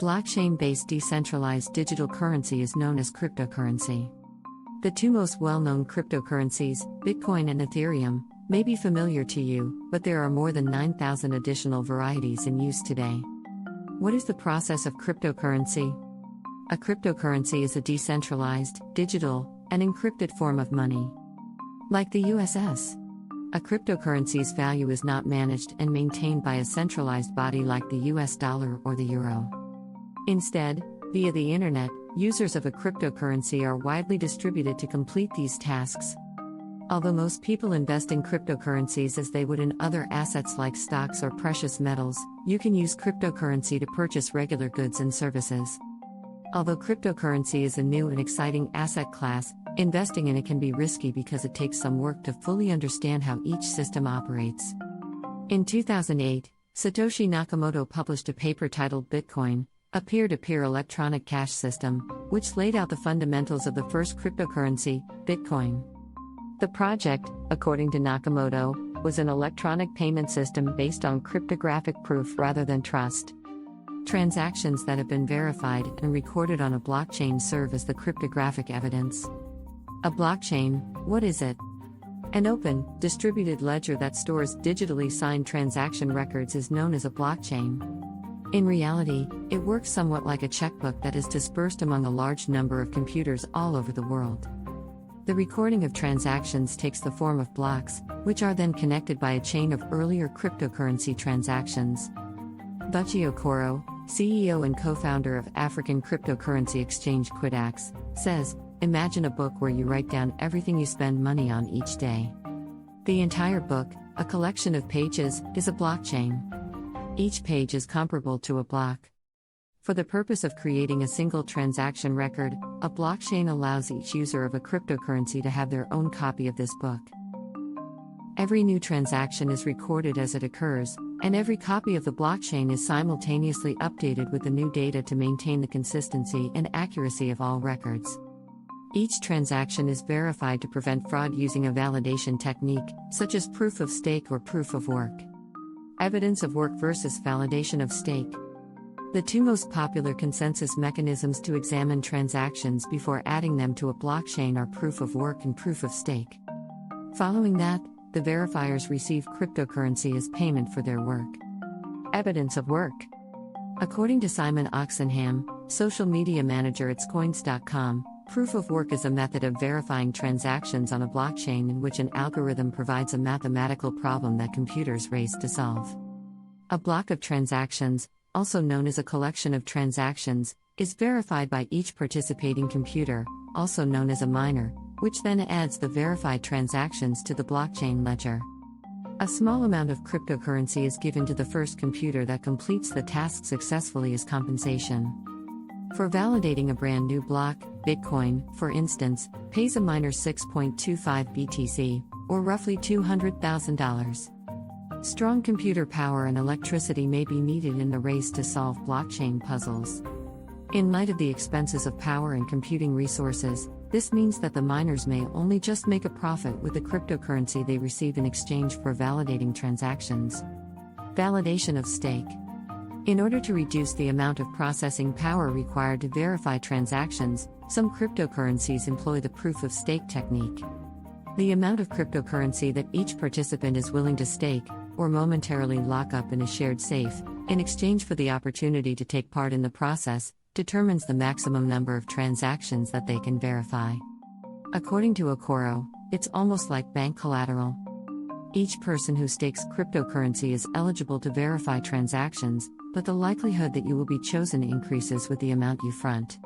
Blockchain-based decentralized digital currency is known as cryptocurrency. The two most well-known cryptocurrencies, Bitcoin and Ethereum, may be familiar to you, but there are more than 9,000 additional varieties in use today. What is the process of cryptocurrency? A cryptocurrency is a decentralized, digital, and encrypted form of money. Like the USS, a cryptocurrency's value is not managed and maintained by a centralized body like the US dollar or the euro. Instead, via the internet, users of a cryptocurrency are widely distributed to complete these tasks. Although most people invest in cryptocurrencies as they would in other assets like stocks or precious metals, you can use cryptocurrency to purchase regular goods and services. Although cryptocurrency is a new and exciting asset class, investing in it can be risky because it takes some work to fully understand how each system operates. In 2008, Satoshi Nakamoto published a paper titled Bitcoin, a peer-to-peer electronic cash system, which laid out the fundamentals of the first cryptocurrency, Bitcoin. The project, according to Nakamoto, was an electronic payment system based on cryptographic proof rather than trust. Transactions that have been verified and recorded on a blockchain serve as the cryptographic evidence. A blockchain, what is it? An open, distributed ledger that stores digitally signed transaction records is known as a blockchain. In reality, it works somewhat like a checkbook that is dispersed among a large number of computers all over the world. The recording of transactions takes the form of blocks, which are then connected by a chain of earlier cryptocurrency transactions. Buchi Okoro, CEO and co-founder of African cryptocurrency exchange Quidax, says, "Imagine a book where you write down everything you spend money on each day. The entire book, a collection of pages, is a blockchain. Each page is comparable to a block. For the purpose of creating a single transaction record, a blockchain allows each user of a cryptocurrency to have their own copy of this book. Every new transaction is recorded as it occurs, and every copy of the blockchain is simultaneously updated with the new data to maintain the consistency and accuracy of all records. Each transaction is verified to prevent fraud using a validation technique, such as proof of stake or proof of work. Evidence of work versus validation of stake. The two most popular consensus mechanisms to examine transactions before adding them to a blockchain are proof of work and proof of stake. Following that, the verifiers receive cryptocurrency as payment for their work. Evidence of work. According to Simon Oxenham, social media manager at Coins.com, proof of work is a method of verifying transactions on a blockchain in which an algorithm provides a mathematical problem that computers race to solve. A block of transactions, also known as a collection of transactions, is verified by each participating computer, also known as a miner, which then adds the verified transactions to the blockchain ledger. A small amount of cryptocurrency is given to the first computer that completes the task successfully as compensation. For validating a brand new block, Bitcoin, for instance, pays a miner 6.25 BTC, or roughly $200,000. Strong computer power and electricity may be needed in the race to solve blockchain puzzles. In light of the expenses of power and computing resources, this means that the miners may only just make a profit with the cryptocurrency they receive in exchange for validating transactions. Validation of stake. In order to reduce the amount of processing power required to verify transactions, some cryptocurrencies employ the proof of stake technique. The amount of cryptocurrency that each participant is willing to stake, or momentarily lock up in a shared safe, in exchange for the opportunity to take part in the process, determines the maximum number of transactions that they can verify. According to Okoro, it's almost like bank collateral. Each person who stakes cryptocurrency is eligible to verify transactions, but the likelihood that you will be chosen increases with the amount you front.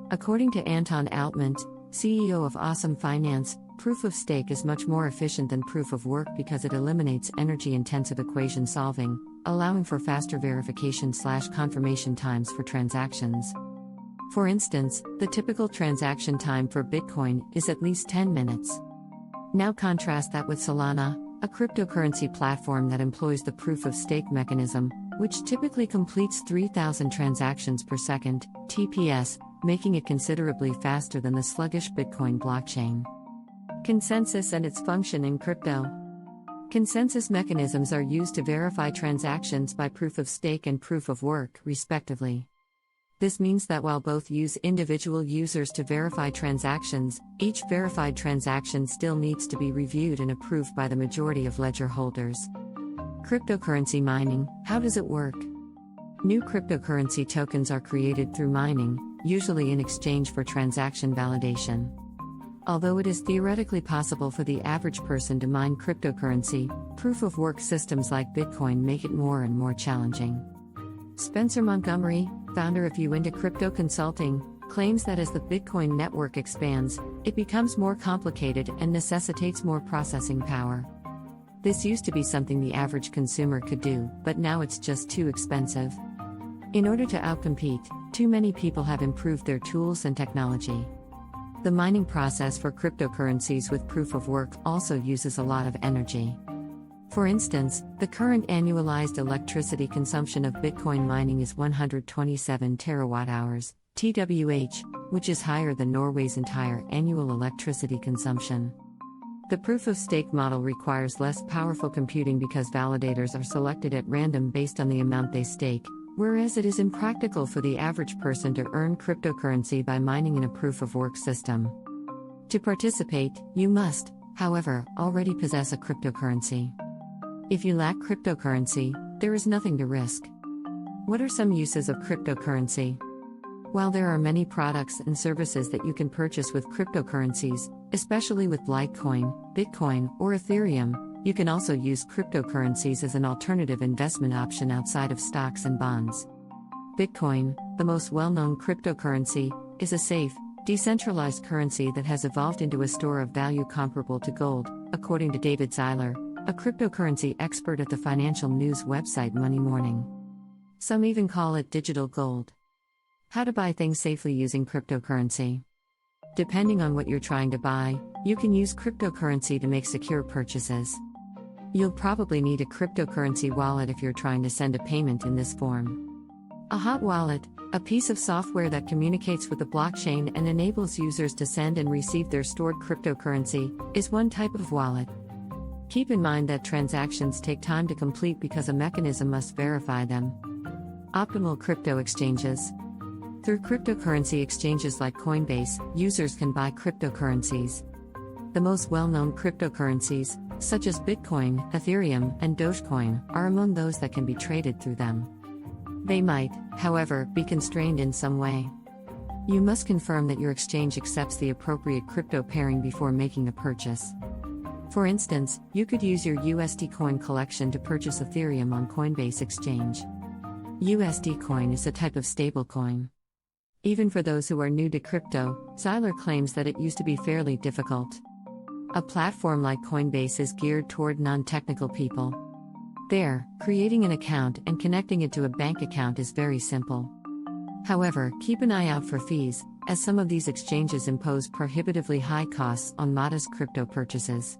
According to Anton Altman, CEO of Awesome Finance, proof of stake is much more efficient than proof of work because it eliminates energy-intensive equation solving, allowing for faster verification/confirmation times for transactions. For instance, the typical transaction time for Bitcoin is at least 10 minutes. Now contrast that with Solana, a cryptocurrency platform that employs the proof of stake mechanism, which typically completes 3,000 transactions per second, TPS, making it considerably faster than the sluggish Bitcoin blockchain. Consensus and its function in crypto. Consensus mechanisms are used to verify transactions by proof of stake and proof of work, respectively. This means that while both use individual users to verify transactions, each verified transaction still needs to be reviewed and approved by the majority of ledger holders. Cryptocurrency mining, how does it work? New cryptocurrency tokens are created through mining, usually in exchange for transaction validation. Although it is theoretically possible for the average person to mine cryptocurrency, proof-of-work systems like Bitcoin make it more and more challenging. Spencer Montgomery, founder of You Into Crypto Consulting, claims that as the Bitcoin network expands, it becomes more complicated and necessitates more processing power. This used to be something the average consumer could do, but now it's just too expensive. In order to outcompete, too many people have improved their tools and technology. The mining process for cryptocurrencies with proof of work also uses a lot of energy. For instance, the current annualized electricity consumption of Bitcoin mining is 127 terawatt-hours, TWh, which is higher than Norway's entire annual electricity consumption. The proof-of-stake model requires less powerful computing because validators are selected at random based on the amount they stake, whereas it is impractical for the average person to earn cryptocurrency by mining in a proof-of-work system. To participate, you must, however, already possess a cryptocurrency. If you lack cryptocurrency, there is nothing to risk. What are some uses of cryptocurrency? While there are many products and services that you can purchase with cryptocurrencies, especially with Litecoin, Bitcoin, or Ethereum, you can also use cryptocurrencies as an alternative investment option outside of stocks and bonds. Bitcoin, the most well-known cryptocurrency, is a safe, decentralized currency that has evolved into a store of value comparable to gold, according to David Zeiler, a cryptocurrency expert at the financial news website Money Morning. Some even call it digital gold. How to buy things safely using cryptocurrency. Depending on what you're trying to buy, you can use cryptocurrency to make secure purchases. You'll probably need a cryptocurrency wallet if you're trying to send a payment in this form. A hot wallet, a piece of software that communicates with the blockchain and enables users to send and receive their stored cryptocurrency, is one type of wallet. Keep in mind that transactions take time to complete because a mechanism must verify them. Optimal crypto exchanges. Through cryptocurrency exchanges like Coinbase, users can buy cryptocurrencies. The most well-known cryptocurrencies, such as Bitcoin, Ethereum, and Dogecoin, are among those that can be traded through them. They might, however, be constrained in some way. You must confirm that your exchange accepts the appropriate crypto pairing before making a purchase. For instance, you could use your USD coin collection to purchase Ethereum on Coinbase Exchange. USD coin is a type of stablecoin. Even for those who are new to crypto, Zeiler claims that it used to be fairly difficult. A platform like Coinbase is geared toward non-technical people. There, creating an account and connecting it to a bank account is very simple. However, keep an eye out for fees, as some of these exchanges impose prohibitively high costs on modest crypto purchases.